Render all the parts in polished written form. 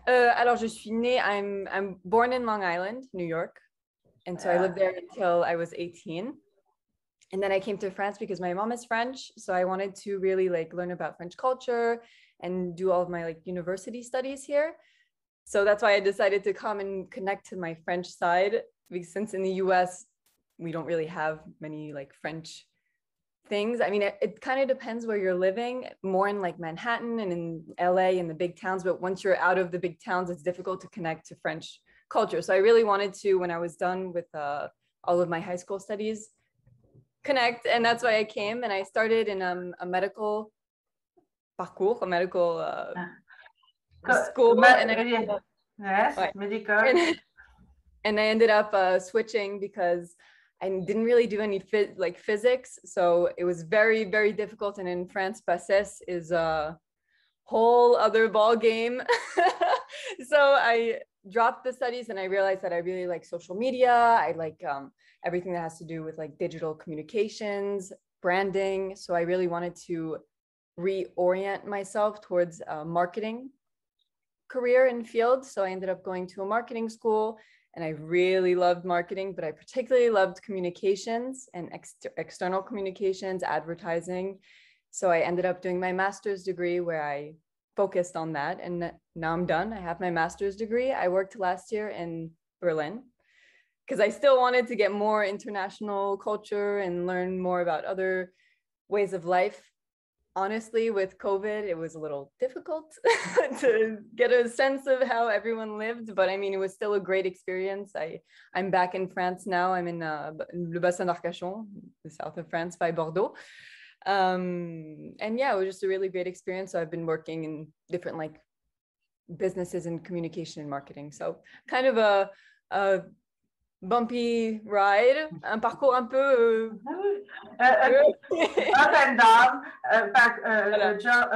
Alors, je suis née, I'm born in Long Island, New York. And so I lived there until I was 18. And then I came to France because my mom is French. So I wanted to really like learn about French culture and do all of my like university studies here. So that's why I decided to come and connect to my French side, because since in the US, we don't really have many like French things. I mean, it kind of depends where you're living, more in like Manhattan and in LA and the big towns. But once you're out of the big towns, it's difficult to connect to French culture. So I really wanted to, when I was done with all of my high school studies, connect. And that's why I came, and I started in a medical parcours, a medical school. Yes, right. medical. And I ended up switching because I didn't really do any physics. So it was very, very difficult. And in France, PACES is a whole other ball game. So I dropped the studies and I realized that I really like social media. I like everything that has to do with like digital communications, branding. So I really wanted to reorient myself towards a marketing career and field. So I ended up going to a marketing school, and I really loved marketing, but I particularly loved communications and external communications, advertising. So I ended up doing my master's degree where I focused on that. And now I'm done. I have my master's degree. I worked last year in Berlin because I still wanted to get more international culture and learn more about other ways of life. Honestly, with COVID, it was a little difficult to get a sense of how everyone lived. But I mean, it was still a great experience. I'm back in France now. I'm in Le Bassin d'Arcachon, the south of France by Bordeaux. And yeah, it was just a really great experience. So I've been working in different like businesses in communication and marketing. So kind of a bumpy ride, un parcours un peu up and down, a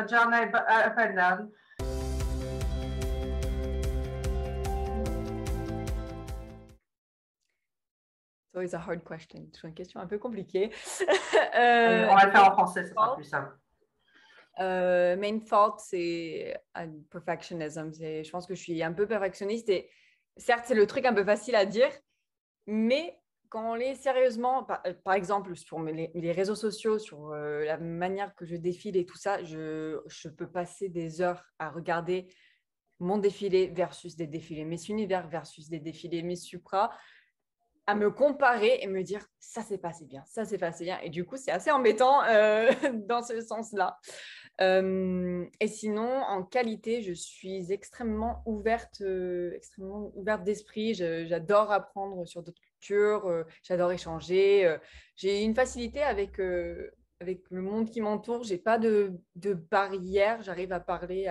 journey up and down. It's always a hard question. C'est une question un peu compliquée. On va le faire en français, ça sera plus simple. Main fault, c'est perfectionism. Je pense que je suis un peu perfectionniste et certes, c'est le truc un peu facile à dire, mais quand on l'est sérieusement, par exemple, sur les réseaux sociaux, sur la manière que je défile et tout ça, je peux passer des heures à regarder mon défilé versus des défilés Miss Univers versus des défilés Miss Supra, à me comparer et me dire ça s'est passé bien, ça s'est passé bien. Et du coup, c'est assez embêtant dans ce sens-là. Et sinon, en qualité, je suis extrêmement ouverte d'esprit. J'adore apprendre sur d'autres cultures, j'adore échanger. J'ai une facilité avec le monde qui m'entoure. J'ai pas de barrière. J'arrive à parler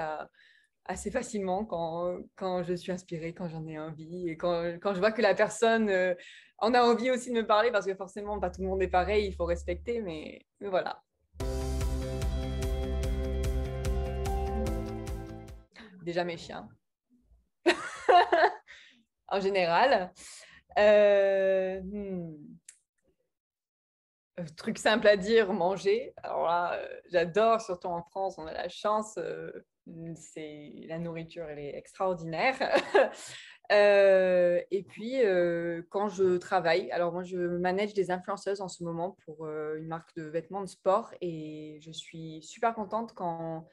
assez facilement quand je suis inspirée, quand j'en ai envie et quand je vois que la personne en a envie aussi de me parler, parce que forcément, pas tout le monde est pareil, il faut respecter, mais voilà. Déjà mes chiens. En général. Truc simple à dire, manger. Alors là, j'adore, surtout en France, on a la chance. La nourriture, elle est extraordinaire. Et puis, quand je travaille, alors moi, je manage des influenceuses en ce moment pour une marque de vêtements de sport, et je suis super contente quand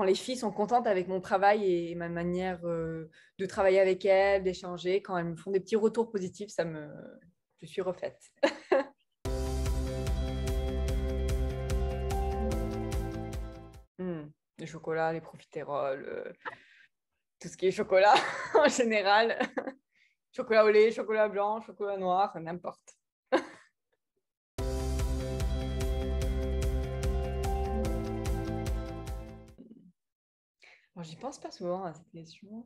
les filles sont contentes avec mon travail et ma manière de travailler avec elles, d'échanger. Quand elles me font des petits retours positifs, je suis refaite. Le chocolat, les profiteroles, tout ce qui est chocolat en général. Chocolat au lait, chocolat blanc, chocolat noir, n'importe. J'y pense pas souvent à cette question.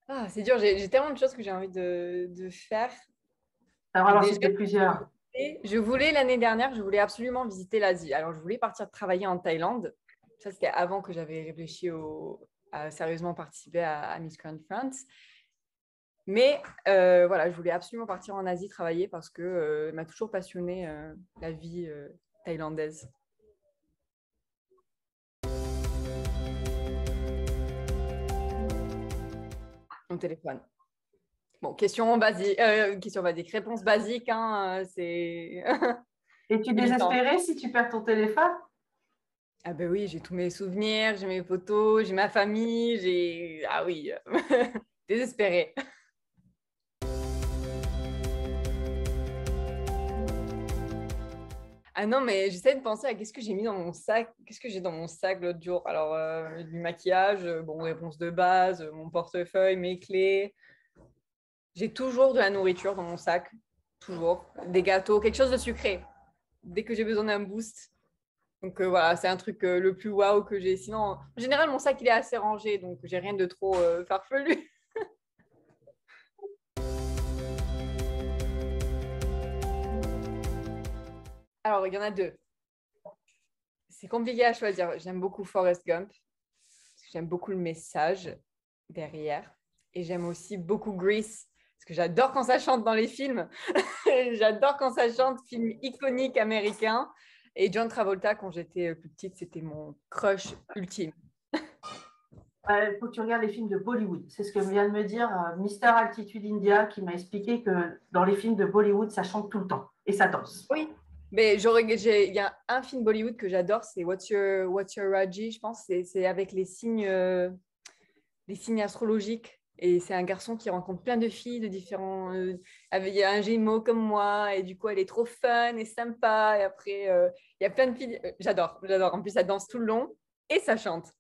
Ah, c'est dur, j'ai tellement de choses que j'ai envie de faire. Alors, c'était plusieurs. Je voulais l'année dernière, je voulais absolument visiter l'Asie. Alors, je voulais partir travailler en Thaïlande. Ça, c'était avant que j'avais réfléchi à sérieusement participer à Miss Grand France. Mais voilà, je voulais absolument partir en Asie travailler parce que m'a toujours passionné la vie thaïlandaise. Mon téléphone. Bon, question basique, réponse basique, hein, c'est Es-tu évident. désespérée si tu perds ton téléphone? Ah ben oui, j'ai tous mes souvenirs, j'ai mes photos, j'ai ma famille, j'ai... Ah oui, désespérée. Ah non, mais j'essaie de penser à qu'est-ce que j'ai mis dans mon sac, qu'est-ce que j'ai dans mon sac l'autre jour. Alors, du maquillage, bon, réponse de base, mon portefeuille, mes clés. J'ai toujours de la nourriture dans mon sac, toujours. Des gâteaux, quelque chose de sucré, dès que j'ai besoin d'un boost. Donc voilà, c'est un truc le plus waouh que j'ai. Sinon, en général, mon sac, il est assez rangé, donc j'ai rien de trop farfelu. Alors, il y en a deux. C'est compliqué à choisir. J'aime beaucoup Forrest Gump, parce que j'aime beaucoup le message derrière. Et j'aime aussi beaucoup Grease, parce que j'adore quand ça chante dans les films. J'adore quand ça chante, film iconique américain. Et John Travolta, quand j'étais plus petite, c'était mon crush ultime. Il faut que tu regardes les films de Bollywood. C'est ce que vient de me dire Mister Altitude India qui m'a expliqué que dans les films de Bollywood, ça chante tout le temps et ça danse. Oui, mais il y a un film Bollywood que j'adore, c'est What's Your Raji, je pense. C'est avec les signes astrologiques. Et c'est un garçon qui rencontre plein de filles de différents. Il y a un Gémeaux comme moi, et du coup, elle est trop fun et sympa. Et après, il y a plein de filles. J'adore, j'adore. En plus, ça danse tout le long et ça chante.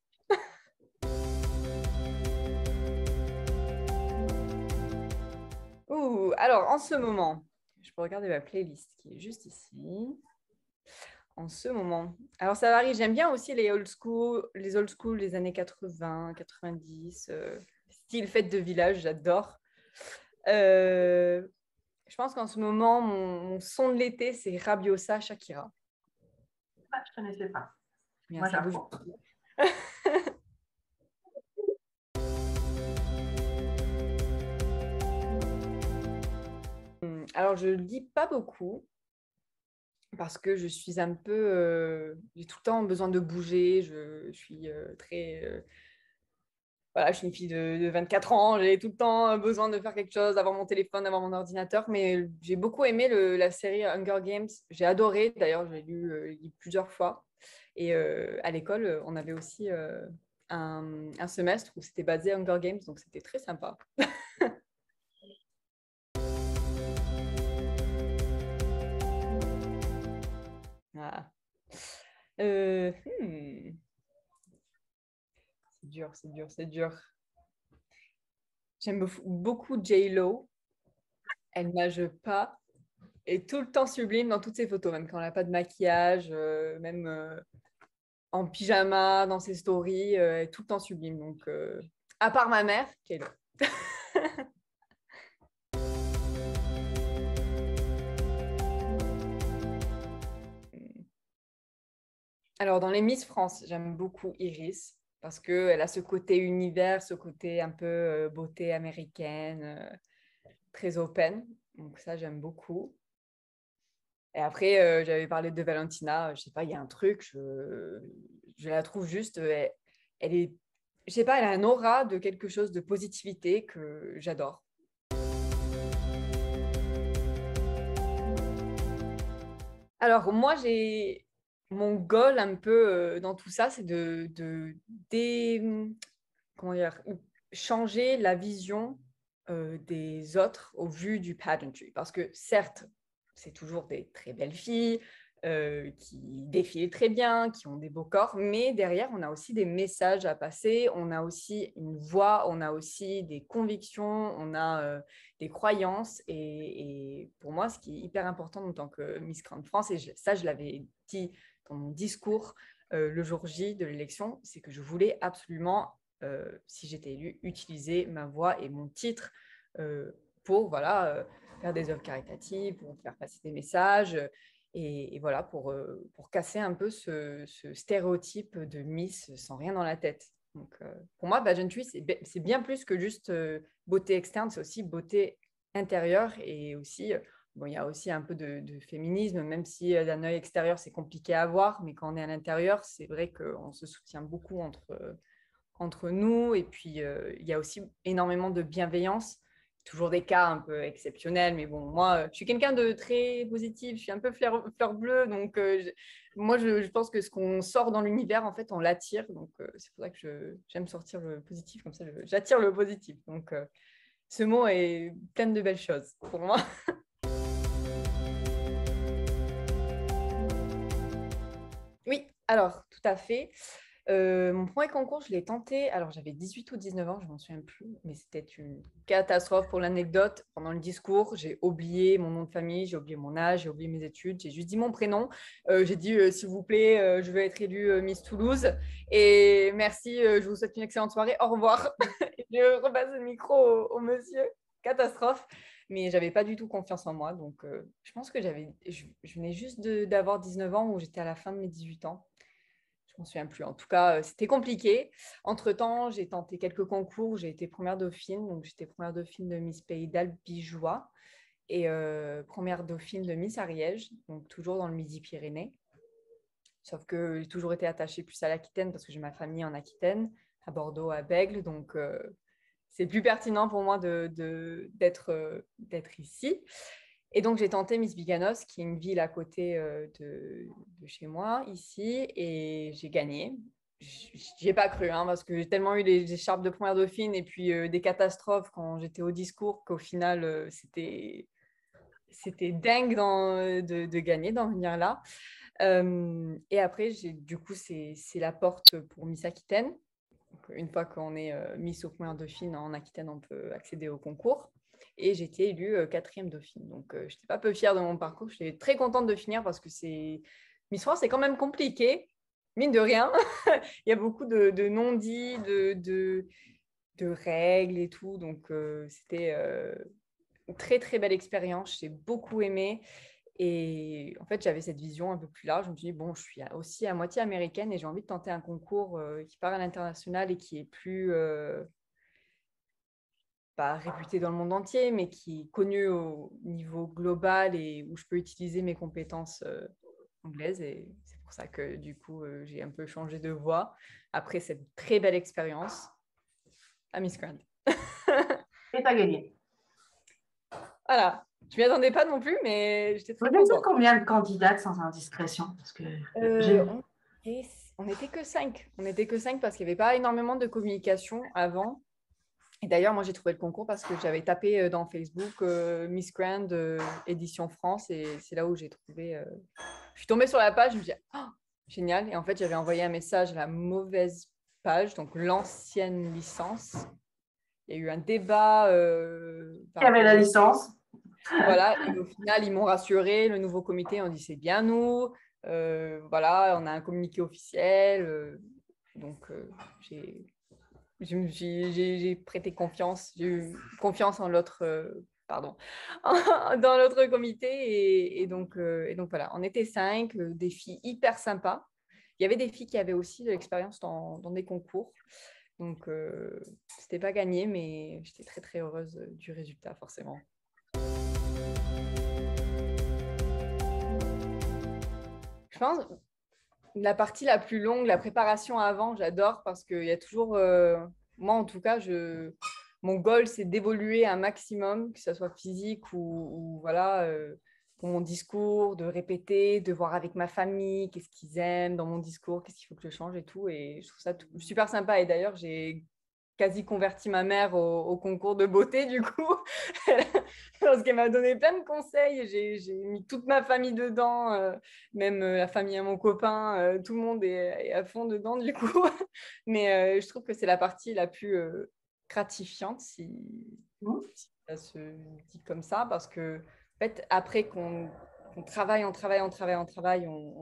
Ouh, alors, en ce moment, je peux regarder ma playlist qui est juste ici. En ce moment. Alors, ça varie. J'aime bien aussi les old school des années 80, 90, style fête de village, j'adore. Euh, je pense qu'en ce moment, mon son de l'été, c'est Rabiosa Shakira. Ah, je ne connaissais pas. Bien, Moi, ça bouge. j'apprends. Alors, je ne lis pas beaucoup parce que je suis un peu... j'ai tout le temps besoin de bouger. Je suis très... voilà, je suis une fille de 24 ans. J'ai tout le temps besoin de faire quelque chose, d'avoir mon téléphone, d'avoir mon ordinateur. Mais j'ai beaucoup aimé la série Hunger Games. J'ai adoré. D'ailleurs, je l'ai lu plusieurs fois. Et à l'école, on avait aussi un semestre où c'était basé Hunger Games. Donc, c'était très sympa. Ah. Euh, hmm. C'est dur, c'est dur, c'est dur. J'aime beaucoup J-Lo. Elle nage pas. Et tout le temps sublime dans toutes ses photos, même quand elle n'a pas de maquillage, même en pyjama, dans ses stories, elle est tout le temps sublime. Donc, à part ma mère, J-Lo. Alors, dans les Miss France, j'aime beaucoup Iris parce qu'elle a ce côté univers, ce côté un peu beauté américaine, très open. Donc, ça, j'aime beaucoup. Et après, j'avais parlé de Valentina. Je sais pas, il y a un truc, je la trouve juste, elle est, je sais pas, elle a un aura de quelque chose de positivité que j'adore. Alors, moi, j'ai mon goal un peu dans tout ça, c'est comment dire, changer la vision des autres au vu du pageantry. Parce que certes, c'est toujours des très belles filles qui défilent très bien, qui ont des beaux corps, mais derrière, on a aussi des messages à passer, on a aussi une voix, on a aussi des convictions, on a des croyances. Et pour moi, ce qui est hyper important en tant que Miss Grande France, et ça, je l'avais dit dans mon discours le jour J de l'élection, c'est que je voulais absolument si j'étais élue, utiliser ma voix et mon titre pour voilà, faire des œuvres caritatives, pour faire passer des messages et voilà, pour casser un peu ce stéréotype de Miss sans rien dans la tête. Donc, pour moi, pageantry, c'est bien plus que juste beauté externe, c'est aussi beauté intérieure et aussi, bon, il y a aussi un peu de féminisme, même si d'un œil extérieur, c'est compliqué à voir, mais quand on est à l'intérieur, c'est vrai qu'on se soutient beaucoup entre nous. Et puis, il y a aussi énormément de bienveillance. Toujours des cas un peu exceptionnels, mais bon, moi, je suis quelqu'un de très positif, je suis un peu fleur bleue, donc moi, je pense que ce qu'on sort dans l'univers, en fait, on l'attire, donc c'est pour ça que j'aime sortir le positif, comme ça, j'attire le positif. Donc, ce mot est plein de belles choses pour moi. Oui, alors, tout à fait. Mon premier concours, je l'ai tenté. Alors, j'avais 18 ou 19 ans, je ne m'en souviens plus, mais c'était une catastrophe pour l'anecdote. Pendant le discours, j'ai oublié mon nom de famille, j'ai oublié mon âge, j'ai oublié mes études, j'ai juste dit mon prénom. J'ai dit, s'il vous plaît, je veux être élue Miss Toulouse. Et merci, je vous souhaite une excellente soirée. Au revoir. Je repasse le micro au monsieur. Catastrophe. Mais j'avais pas du tout confiance en moi. Donc, je pense que je venais juste d'avoir 19 ans ou j'étais à la fin de mes 18 ans. Je m'en souviens plus. En tout cas, c'était compliqué. Entre-temps, j'ai tenté quelques concours. J'ai été première dauphine. Donc, j'étais première dauphine de Miss Pays d'Albigeois et première dauphine de Miss Ariège, donc toujours dans le Midi-Pyrénées. Sauf que j'ai toujours été attachée plus à l'Aquitaine parce que j'ai ma famille en Aquitaine, à Bordeaux, à Bègles. Donc, c'est plus pertinent pour moi d'être ici. Et donc, j'ai tenté Miss Biganos, qui est une ville à côté de chez moi, ici, et j'ai gagné. J'y ai pas cru, hein, parce que j'ai tellement eu les écharpes de première dauphine et puis des catastrophes quand j'étais au discours qu'au final, c'était dingue de gagner, d'en venir là. Et après, du coup, c'est la porte pour Miss Aquitaine. Donc, une fois qu'on est Miss aux premières dauphines en Aquitaine, on peut accéder au concours. Et j'ai été élue quatrième dauphine. Donc, je n'étais pas peu fière de mon parcours. J'étais très contente de finir parce que Miss France, c'est quand même compliqué, mine de rien. Il y a beaucoup de non-dits, de règles et tout. Donc, c'était une très, très belle expérience. J'ai beaucoup aimé. Et en fait, j'avais cette vision un peu plus large. Je me suis dit, bon, je suis aussi à moitié américaine et j'ai envie de tenter un concours qui part à l'international et qui est plus, pas réputé dans le monde entier, mais qui est connu au niveau global et où je peux utiliser mes compétences anglaises. Et c'est pour ça que du coup, j'ai un peu changé de voie après cette très belle expérience à Miss Grand. Et tu as gagné. Voilà. Je ne m'y attendais pas non plus, mais j'étais Vous très étiez contente. combien de candidates sans indiscrétion? Parce que Euh, j'ai... on on n'était que 5. On n'était que 5 parce qu'il n'y avait pas énormément de communication avant. Et d'ailleurs, moi, j'ai trouvé le concours parce que j'avais tapé dans Facebook Miss Grand édition France et c'est là où j'ai trouvé. Je suis tombée sur la page, je me dis oh, génial. Et en fait, j'avais envoyé un message à la mauvaise page, donc l'ancienne licence. Il y a eu un débat Qui par avait rapport la au. licence? Voilà, et au final, ils m'ont rassuré. Le nouveau comité, on dit c'est bien nous. Voilà, on a un communiqué officiel. Donc, j'ai prêté confiance. J'ai eu confiance en l'autre, pardon, dans l'autre comité. Et donc, voilà, on était 5, des filles hyper sympas. Il y avait des filles qui avaient aussi de l'expérience dans des concours. Donc, c'était pas gagné, mais j'étais très, très heureuse du résultat, forcément. Je pense la partie la plus longue, la préparation avant, j'adore parce qu'il y a toujours, moi en tout cas, mon goal c'est d'évoluer un maximum, que ce soit physique ou voilà, pour mon discours, de répéter, de voir avec ma famille qu'est-ce qu'ils aiment dans mon discours, qu'est-ce qu'il faut que je change et tout. Et je trouve ça super sympa. Et d'ailleurs, j'ai quasi converti ma mère au concours de beauté du coup parce qu'elle m'a donné plein de conseils. J'ai mis toute ma famille dedans, même la famille à mon copain, tout le monde est à fond dedans du coup. Mais je trouve que c'est la partie la plus gratifiante si ça se dit comme ça parce que en fait, après qu'on travaille, on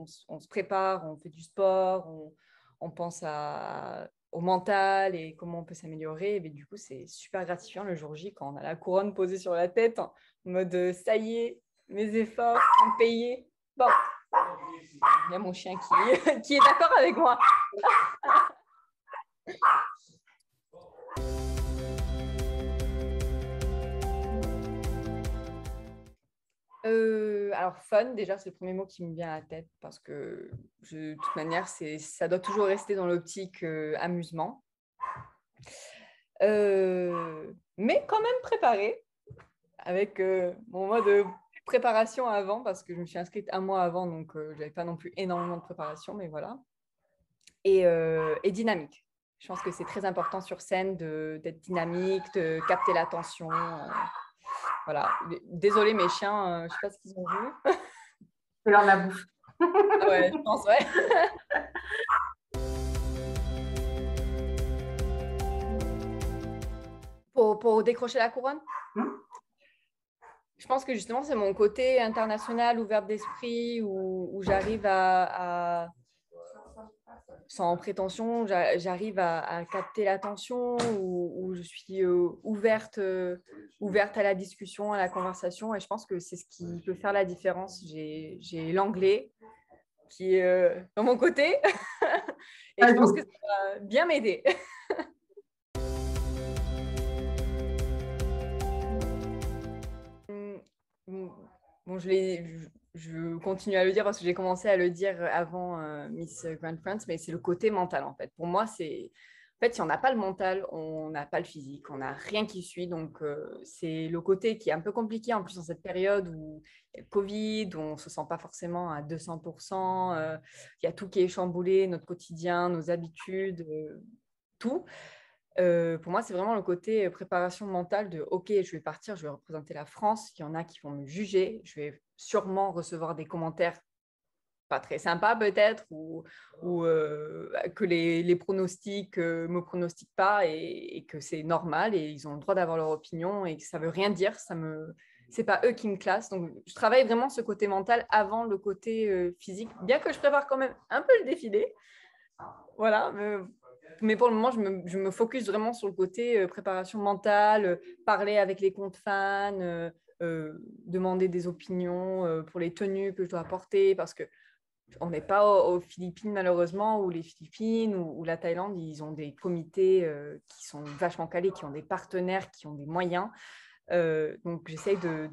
se prépare, on fait du sport, on pense au mental et comment on peut s'améliorer. Et du coup, c'est super gratifiant le jour J quand on a la couronne posée sur la tête, en mode ça y est, mes efforts sont payés. Bon, il y a mon chien qui est d'accord avec moi. Alors, fun, déjà, c'est le premier mot qui me vient à la tête parce que de toute manière, ça doit toujours rester dans l'optique amusement. Mais quand même préparée avec mon mode de préparation avant parce que je me suis inscrite un mois avant, donc je n'avais pas non plus énormément de préparation, mais voilà. Et dynamique. Je pense que c'est très important sur scène d'être dynamique, de capter l'attention. Voilà. Désolée, mes chiens, je ne sais pas ce qu'ils ont vu. C'est l'heure de la bouffe. Ah ouais, je pense, ouais. Pour décrocher la couronne, je pense que justement, c'est mon côté international, ouvert d'esprit, où j'arrive sans prétention, j'arrive à capter l'attention, où je suis ouverte à la discussion, à la conversation. Et je pense que c'est ce qui peut faire la différence. J'ai l'anglais qui est dans mon côté. Et je pense que ça va bien m'aider. Bon, je continue à le dire parce que j'ai commencé à le dire avant Miss Grand France, mais c'est le côté mental en fait. Pour moi, en fait, si on n'a pas le mental, on n'a pas le physique, on n'a rien qui suit. Donc, c'est le côté qui est un peu compliqué en plus dans cette période où il y a le Covid, où on ne se sent pas forcément à 200%. Il y a tout qui est chamboulé, notre quotidien, nos habitudes, tout. Pour moi, c'est vraiment le côté préparation mentale de OK, je vais partir, je vais représenter la France. Il y en a qui vont me juger. Je vais sûrement recevoir des commentaires pas très sympas, peut-être, ou que les pronostics me pronostiquent pas et que c'est normal et ils ont le droit d'avoir leur opinion et que ça veut rien dire. C'est pas eux qui me classent. Donc, je travaille vraiment ce côté mental avant le côté physique, bien que je prépare quand même un peu le défilé. Voilà, mais pour le moment, je me focus vraiment sur le côté préparation mentale, parler avec les comptes fans, demander des opinions pour les tenues que je dois porter, parce que on n'est pas aux Philippines malheureusement, ou les Philippines ou la Thaïlande, ils ont des comités qui sont vachement calés, qui ont des partenaires, qui ont des moyens. Donc j'essaye de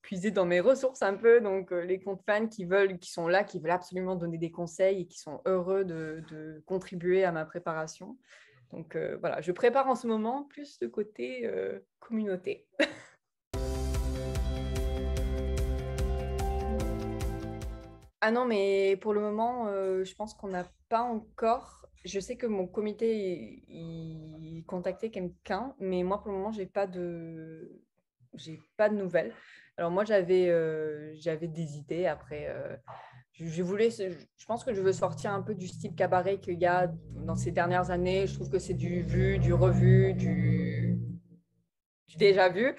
puiser dans mes ressources un peu, donc les comptes fans qui sont là, qui veulent absolument donner des conseils et qui sont heureux de contribuer à ma préparation. Donc voilà, je prépare en ce moment plus de côté communauté. Ah non, mais pour le moment, je pense qu'on n'a pas encore. Je sais que mon comité il contactait quelqu'un, mais moi pour le moment, j'ai pas de nouvelles. Alors moi j'avais des idées. Après, je pense que je veux sortir un peu du style cabaret qu'il y a dans ces dernières années. Je trouve que c'est du vu, du revu, du déjà vu.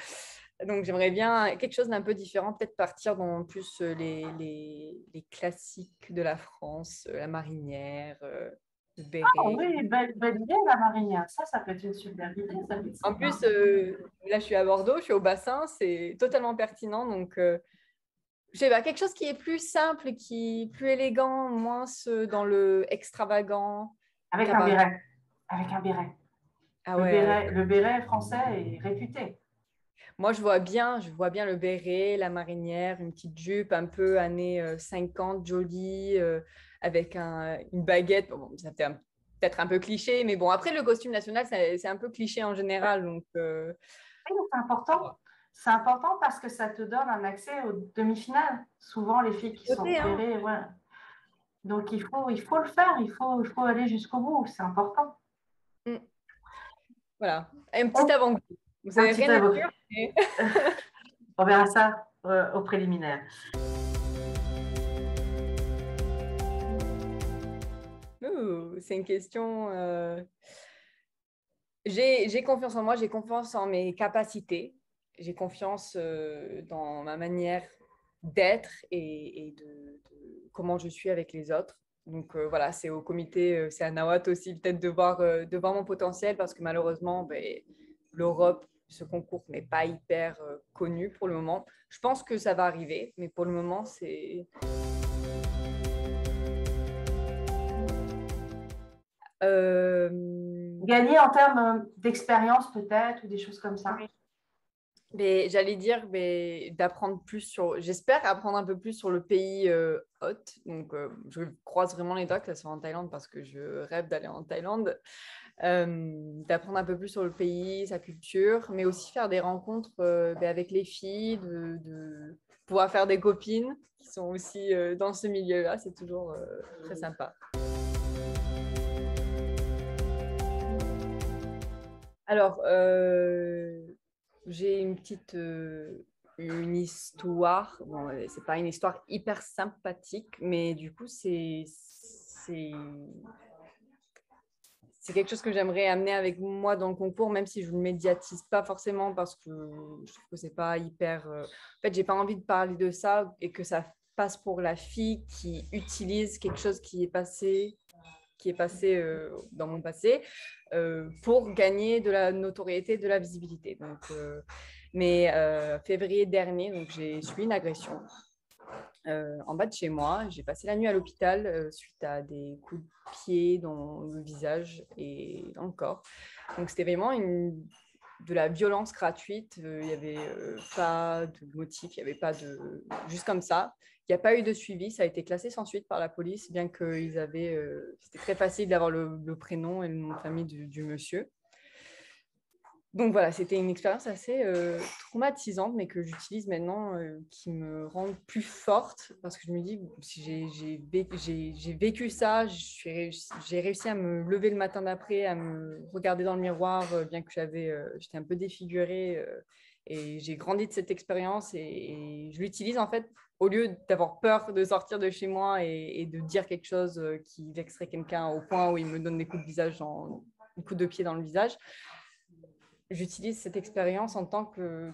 Donc, j'aimerais bien quelque chose d'un peu différent, peut-être partir dans plus les classiques de la France, la marinière, le Ah béret. oui, belle idée, la marinière. Ça peut être une super idée. Ça peut être En sympa. plus, là, je suis à Bordeaux, je suis au bassin, c'est totalement pertinent. Donc, je sais pas, quelque chose qui est plus simple, qui est plus élégant, moins dans le extravagant Avec un cabaret. béret. Avec un béret. Ah ouais, avec Le béret français est réputé. moi, je vois bien le béret, la marinière, une petite jupe un peu années 50, jolie, avec une baguette. Bon, ça fait peut-être un peu cliché, mais bon, après, le costume national, c'est un peu cliché en général. Donc, Oui, c'est important. C'est important parce que ça te donne un accès aux demi-finales. Souvent, les filles qui sont côté, hein. repérées, ouais. Donc, il faut le faire. Il faut aller jusqu'au bout. C'est important. Mm. Voilà, un petit Oh, avant-goût. Vous un savez petit rien à peu. dire, mais On verra ça au préliminaire. C'est une question. J'ai confiance en moi, j'ai confiance en mes capacités, j'ai confiance dans ma manière d'être et de comment je suis avec les autres. Donc voilà, c'est au comité, c'est à Nawat aussi peut-être de voir mon potentiel parce que malheureusement, ben, l'Europe, ce concours n'est pas hyper connu pour le moment. Je pense que ça va arriver, mais pour le moment, c'est... Euh, Gagner en termes d'expérience, peut-être, ou des choses comme ça. Mais j'allais dire d'apprendre plus sur. J'espère apprendre un peu plus sur le pays hôte. Donc, je croise vraiment les doigts que ça soit en Thaïlande parce que je rêve d'aller en Thaïlande. d'apprendre un peu plus sur le pays, sa culture, mais aussi faire des rencontres avec les filles, de pouvoir faire des copines qui sont aussi dans ce milieu-là. C'est toujours très sympa. Alors, j'ai une histoire. Bon, c'est pas une histoire hyper sympathique, mais du coup, c'est quelque chose que j'aimerais amener avec moi dans le concours, même si je ne le médiatise pas forcément parce que je trouve que c'est pas hyper. En fait, j'ai pas envie de parler de ça et que ça passe pour la fille qui utilise quelque chose qui est passé dans mon passé pour gagner de la notoriété, de la visibilité. Donc, mais février dernier, donc j'ai subi une agression en bas de chez moi. J'ai passé la nuit à l'hôpital suite à des coups de pied dans le visage et dans le corps. Donc c'était vraiment de la violence gratuite. Il n'y avait pas de motif, il n'y avait pas de... Juste comme ça. Il n'y a pas eu de suivi. Ça a été classé sans suite par la police, bien qu'ils avaient... C'était très facile d'avoir le prénom et le nom de famille du monsieur. Donc voilà, c'était une expérience assez traumatisante, mais que j'utilise maintenant, qui me rend plus forte, parce que je me dis, si j'ai vécu ça, j'ai réussi à me lever le matin d'après, à me regarder dans le miroir, bien que j'étais un peu défigurée, et j'ai grandi de cette expérience, et je l'utilise en fait, au lieu d'avoir peur de sortir de chez moi et de dire quelque chose qui vexerait quelqu'un au point où il me donne des coups des coups de pied dans le visage. J'utilise cette expérience en tant je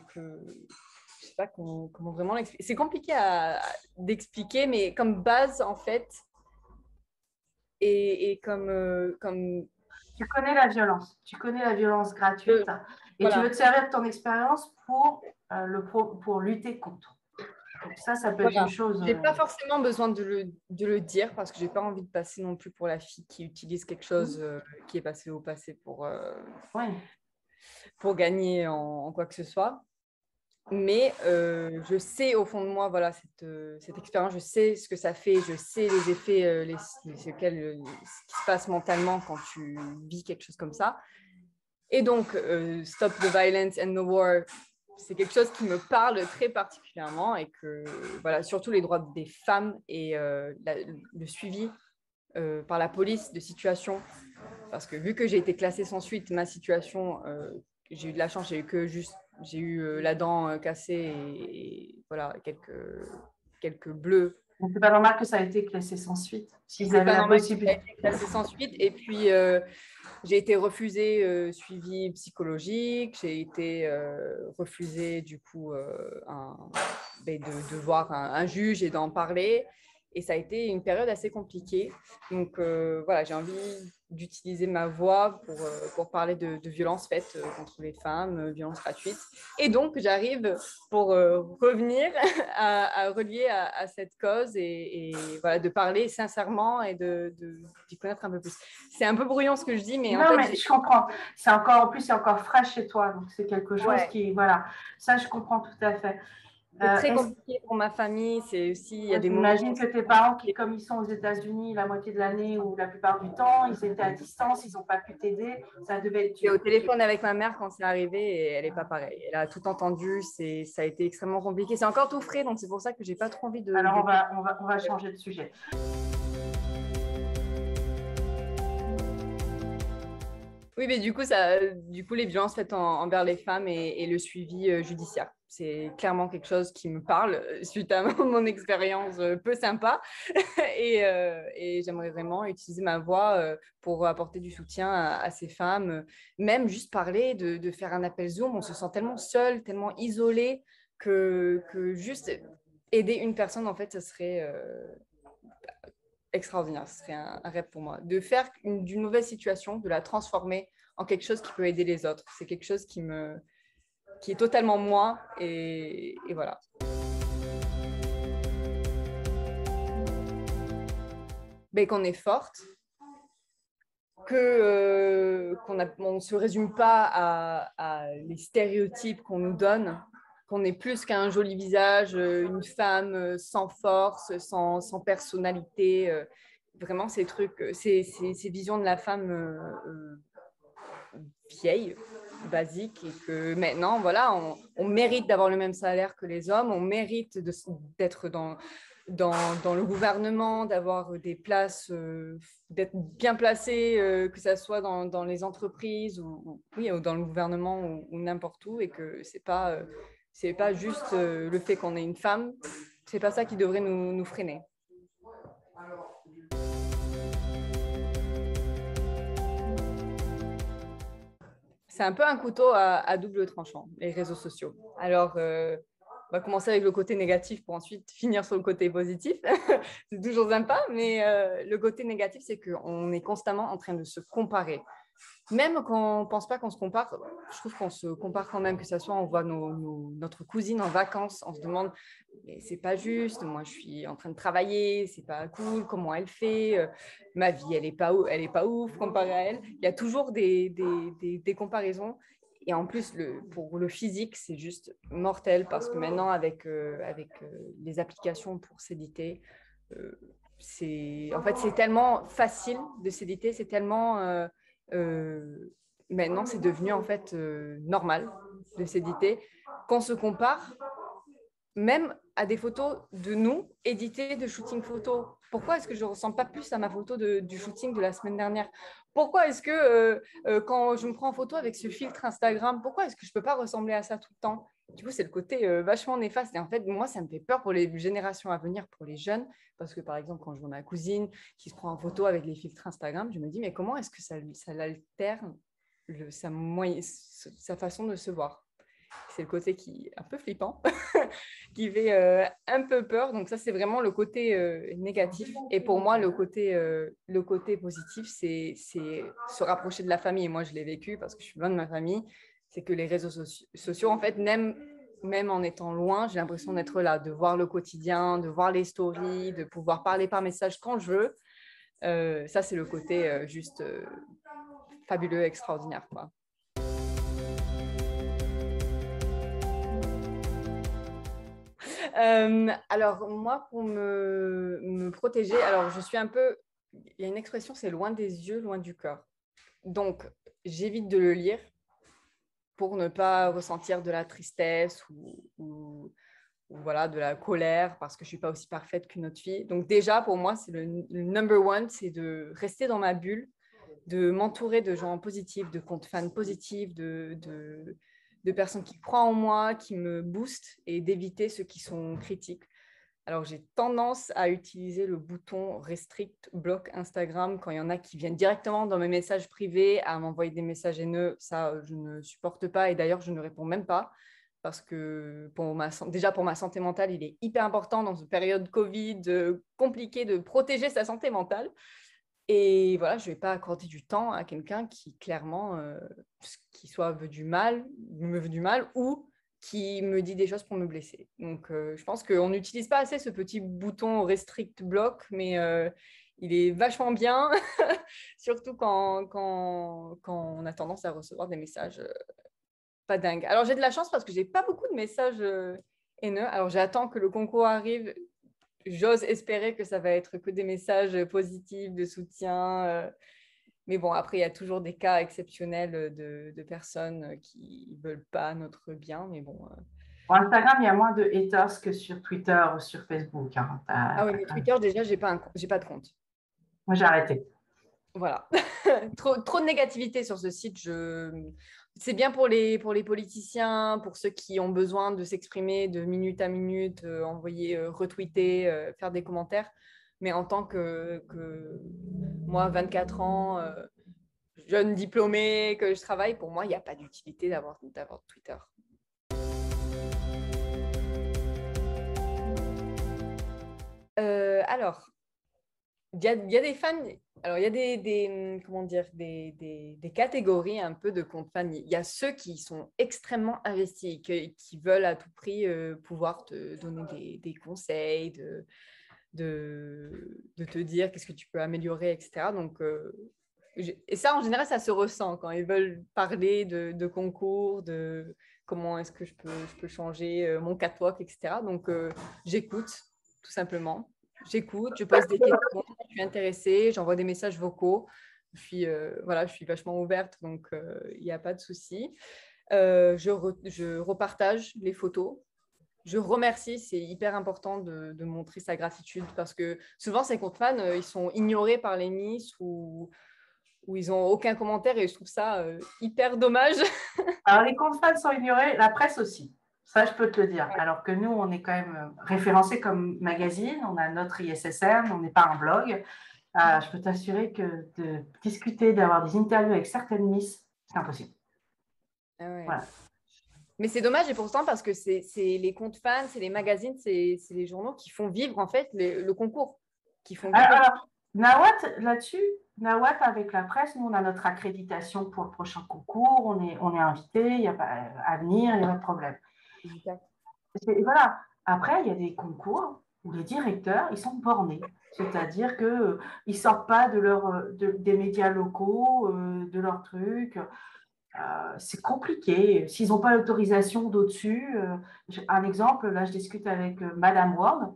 sais pas comment vraiment l'expliquer. C'est compliqué d'expliquer, mais comme base, en fait, et comme Tu connais la violence gratuite et tu veux voilà, te servir de ton expérience pour lutter contre. Donc ça peut être une voilà. chose. J'ai pas forcément besoin de le dire parce que j'ai pas envie de passer non plus pour la fille qui utilise quelque chose qui est passé au passé Oui. pour gagner en quoi que ce soit. Mais je sais au fond de moi, voilà, cette expérience, je sais ce que ça fait, je sais les effets, ce qui se passe mentalement quand tu vis quelque chose comme ça. Et donc, Stop the Violence and the War, c'est quelque chose qui me parle très particulièrement et que, voilà, surtout les droits des femmes et le suivi par la police de situation. Parce que vu que j'ai été classée sans suite, ma situation, j'ai eu de la chance, j'ai eu la dent cassée et voilà, quelques bleus. C'est pas normal que ça ait été classé sans suite. S'ils C'est avaient pas la normal que ça ait possibilité. été classé sans suite. Et puis, j'ai été refusée suivi psychologique. J'ai été refusée, du coup, de voir un juge et d'en parler. Et ça a été une période assez compliquée. Donc, voilà, j'ai envie d'utiliser ma voix pour parler de violences faites contre les femmes, violences gratuites. Et donc, j'arrive pour revenir à relier à cette cause et voilà, de parler sincèrement et d'y connaître un peu plus. C'est un peu brouillon ce que je dis, mais en Non, fait, mais je comprends. C'est encore, en plus, c'est encore frais chez toi. Donc, c'est quelque chose ouais, qui, voilà. Ça, je comprends tout à fait. c'est très Est-ce compliqué pour ma famille. C'est aussi, il y a Ouais, des moments j'imagine où que tes parents, qui, comme ils sont aux États-Unis la moitié de l'année ou la plupart du temps, ils étaient à distance, ils n'ont pas pu t'aider. Ça devait être j'étais dur. au téléphone avec ma mère quand c'est arrivé et elle n'est pas pareille. Elle a tout entendu. Ça a été extrêmement compliqué. C'est encore tout frais, donc c'est pour ça que j'ai pas trop envie Alors, de... on va changer de sujet. Oui, mais du coup, les violences faites envers les femmes et le suivi judiciaire. C'est clairement quelque chose qui me parle suite à mon expérience peu sympa. Et j'aimerais vraiment utiliser ma voix pour apporter du soutien à ces femmes. Même juste parler, de faire un appel Zoom. On se sent tellement seul, tellement isolé que juste aider une personne, en fait, ce serait extraordinaire. Ce serait un rêve pour moi. De faire d'une mauvaise situation, de la transformer en quelque chose qui peut aider les autres. C'est quelque chose qui est totalement moi. Et voilà. Mais qu'on est forte, qu'on ne se résume pas à les stéréotypes qu'on nous donne, qu'on est plus qu'un joli visage, une femme sans force, sans personnalité. Vraiment, ces trucs, ces visions de la femme vieille, basique, et que maintenant, voilà, on mérite d'avoir le même salaire que les hommes, on mérite d'être dans le gouvernement, d'avoir des places, d'être bien placé, que ça soit dans les entreprises oui, ou dans le gouvernement ou n'importe où, et que c'est pas juste le fait qu'on ait une femme, c'est pas ça qui devrait nous freiner. C'est un peu un couteau à double tranchant, les réseaux sociaux. Alors, on va commencer avec le côté négatif pour ensuite finir sur le côté positif. C'est toujours sympa, mais le côté négatif, c'est qu'on est constamment en train de se comparer. Même quand on ne pense pas qu'on se compare, je trouve qu'on se compare quand même, que ce soit on voit notre cousine en vacances, on se demande, mais c'est pas juste, moi je suis en train de travailler, c'est pas cool, comment elle fait, ma vie elle est pas ouf comparée à elle. Il y a toujours des comparaisons. Et en plus, pour le physique, c'est juste mortel parce que maintenant, avec les applications pour s'éditer, en fait, c'est tellement facile de s'éditer, c'est tellement... maintenant, c'est devenu en fait normal de s'éditer, qu'on se compare même à des photos de nous éditées de shooting photo. Pourquoi est-ce que je ne ressemble pas plus à ma photo du shooting de la semaine dernière? Pourquoi est-ce que quand je me prends en photo avec ce filtre Instagram, pourquoi est-ce que je ne peux pas ressembler à ça tout le temps? Du coup, c'est le côté vachement néfaste. Et en fait, moi, ça me fait peur pour les générations à venir, pour les jeunes. Parce que, par exemple, quand je vois ma cousine qui se prend en photo avec les filtres Instagram, je me dis, mais comment est-ce que ça l'altère sa façon de se voir? C'est le côté qui est un peu flippant, qui fait un peu peur. Donc ça, c'est vraiment le côté négatif. Et pour moi, le côté positif, c'est se rapprocher de la famille. Et moi, je l'ai vécu parce que je suis loin de ma famille. C'est que les réseaux sociaux, en fait, même en étant loin, j'ai l'impression d'être là, de voir le quotidien, de voir les stories, de pouvoir parler par message quand je veux. Ça, c'est le côté juste fabuleux, extraordinaire, quoi. Alors, moi, pour me protéger, alors je suis un peu... Il y a une expression, c'est loin des yeux, loin du cœur. Donc, j'évite de le lire pour ne pas ressentir de la tristesse ou voilà, de la colère parce que je ne suis pas aussi parfaite qu'une autre fille. Donc, déjà, pour moi, c'est le number one, c'est de rester dans ma bulle, de m'entourer de gens positifs, de comptes fans positifs, de personnes qui croient en moi, qui me boostent et d'éviter ceux qui sont critiques. Alors, j'ai tendance à utiliser le bouton Restrict, bloc Instagram quand il y en a qui viennent directement dans mes messages privés à m'envoyer des messages haineux. Ça, je ne supporte pas et d'ailleurs, je ne réponds même pas parce que déjà pour ma santé mentale, il est hyper important dans une période Covid compliquée de protéger sa santé mentale. Et voilà, je ne vais pas accorder du temps à quelqu'un qui clairement, qui soit me veut du mal ou qui me dit des choses pour me blesser. Donc, je pense qu'on n'utilise pas assez ce petit bouton restrict block, mais il est vachement bien, surtout quand on a tendance à recevoir des messages pas dingues. Alors, j'ai de la chance parce que je n'ai pas beaucoup de messages haineux. Alors, j'attends que le concours arrive. J'ose espérer que ça va être que des messages positifs, de soutien. Mais bon, après, il y a toujours des cas exceptionnels de personnes qui ne veulent pas notre bien. Mais bon. Sur Instagram, il y a moins de haters que sur Twitter ou sur Facebook. Hein. Ah oui, mais Twitter, déjà, je n'ai pas de compte. Moi, j'ai arrêté. Voilà. trop de négativité sur ce site. C'est bien pour les politiciens, pour ceux qui ont besoin de s'exprimer de minute à minute, envoyer, retweeter, faire des commentaires. Mais en tant que moi, 24 ans, jeune diplômée, que je travaille, pour moi, il n'y a pas d'utilité d'avoir Twitter. Alors, il y a des fans, alors il y a comment dire, des catégories un peu de comptes fans. Il y a ceux qui sont extrêmement investis, qui veulent à tout prix pouvoir te donner des conseils, de te dire qu'est-ce que tu peux améliorer, etc. Donc, et ça, en général, ça se ressent quand ils veulent parler de concours, de comment est-ce que je peux changer mon catwalk, etc. Donc, j'écoute, tout simplement. J'écoute, je pose des questions, je suis intéressée, j'envoie des messages vocaux. Voilà, je suis vachement ouverte, donc il n'y a pas de souci. Je repartage les photos. Je remercie, c'est hyper important de montrer sa gratitude parce que souvent, ces comptes fans, ils sont ignorés par les Miss ou ils n'ont aucun commentaire et je trouve ça hyper dommage. Alors, les comptes fans sont ignorés, la presse aussi. Ça, je peux te le dire. Alors que nous, on est quand même référencé comme magazine, on a notre ISSN, on n'est pas un blog. Je peux t'assurer que de discuter, d'avoir des interviews avec certaines Miss, c'est impossible. Ah ouais. Voilà. Mais c'est dommage et pourtant parce que c'est les comptes fans, c'est les magazines, c'est les journaux qui font vivre en fait le concours, qui font vivre. Alors, Nawat, là-dessus, Nawat, avec la presse, nous, on a notre accréditation pour le prochain concours, on est invité, il n'y a pas à venir, il n'y a pas de problème. Voilà. Après, il y a des concours où les directeurs, ils sont bornés. C'est-à-dire qu'ils ne sortent pas des médias locaux, de leurs trucs. C'est compliqué. S'ils n'ont pas l'autorisation d'au-dessus, un exemple, là, je discute avec Madame Ward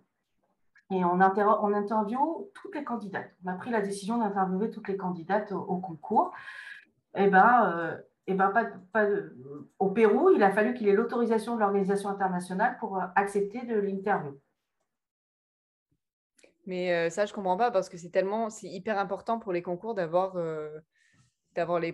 et on interviewe toutes les candidates. On a pris la décision d'interviewer toutes les candidates au concours. Au Pérou, il a fallu qu'il ait l'autorisation de l'organisation internationale pour accepter de l'interview. Mais ça, je comprends pas parce que c'est hyper important pour les concours d'avoir d'avoir la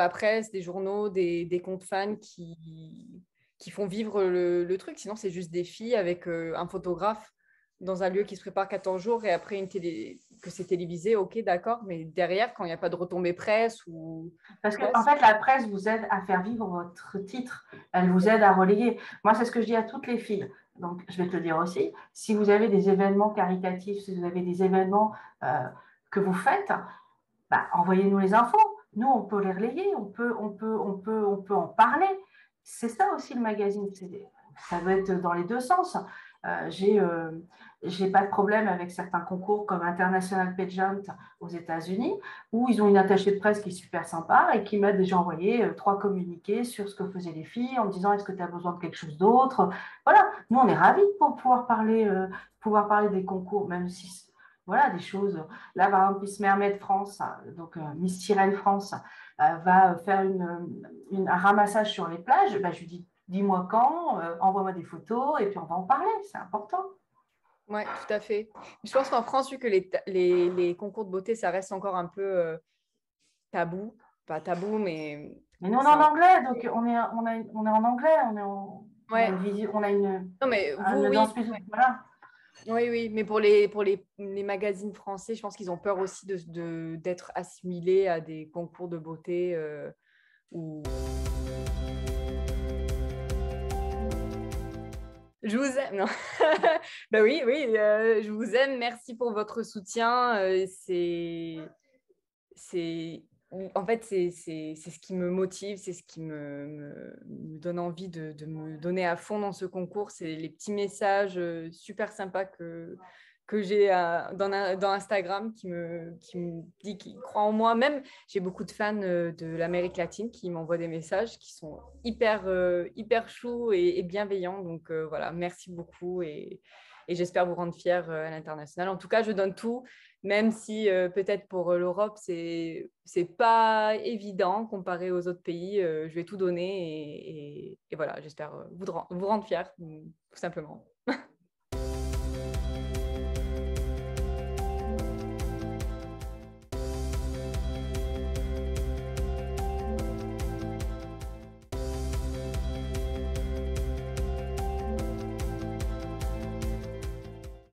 presse, des journaux, des comptes fans qui font vivre le truc. Sinon, c'est juste des filles avec un photographe dans un lieu qui se prépare 14 jours et après que c'est télévisé, ok, d'accord. Mais derrière, quand il n'y a pas de retombée presse ou. Parce qu'en fait, la presse vous aide à faire vivre votre titre. Elle vous aide à relayer. Moi, c'est ce que je dis à toutes les filles. Donc, je vais te le dire aussi, si vous avez des événements caritatifs, si vous avez des événements que vous faites, bah, envoyez-nous les infos. Nous, on peut les relayer, on peut en parler. C'est ça aussi le magazine. Ça doit être dans les deux sens. J'ai pas de problème avec certains concours comme International Pageant aux États-Unis, où ils ont une attachée de presse qui est super sympa et qui m'a déjà envoyé 3 communiqués sur ce que faisaient les filles en me disant est-ce que tu as besoin de quelque chose d'autre. Voilà, nous on est ravis pour pouvoir parler des concours, même si voilà, des choses. Là, par exemple, Miss Mermaid France, donc Miss Sirène France, va faire un ramassage sur les plages. Bah, je lui dis, dis-moi quand, envoie-moi des photos et puis on va en parler, c'est important. Ouais, tout à fait. Je pense qu'en France, vu que les concours de beauté, ça reste encore un peu tabou. Pas tabou, mais. Mais nous, on est en anglais, donc on est en anglais, on a Ouais. une vision, on a Non, mais vous, une oui. audience plus. Voilà. Oui, oui, mais pour les magazines français, je pense qu'ils ont peur aussi d'être assimilés à des concours de beauté ou. Je vous aime, non. Ben oui, oui, je vous aime. Merci pour votre soutien. En fait, c'est ce qui me motive, c'est ce qui me donne envie de me donner à fond dans ce concours. C'est les petits messages super sympas que j'ai dans Instagram qui me dit qu'ils croient en moi. Même, j'ai beaucoup de fans de l'Amérique latine qui m'envoient des messages qui sont hyper choux et bienveillants. Donc voilà, merci beaucoup et j'espère vous rendre fiers à l'international. En tout cas, je donne tout, même si peut-être pour l'Europe, c'est pas évident comparé aux autres pays. Je vais tout donner et voilà, j'espère vous rendre fiers, tout simplement.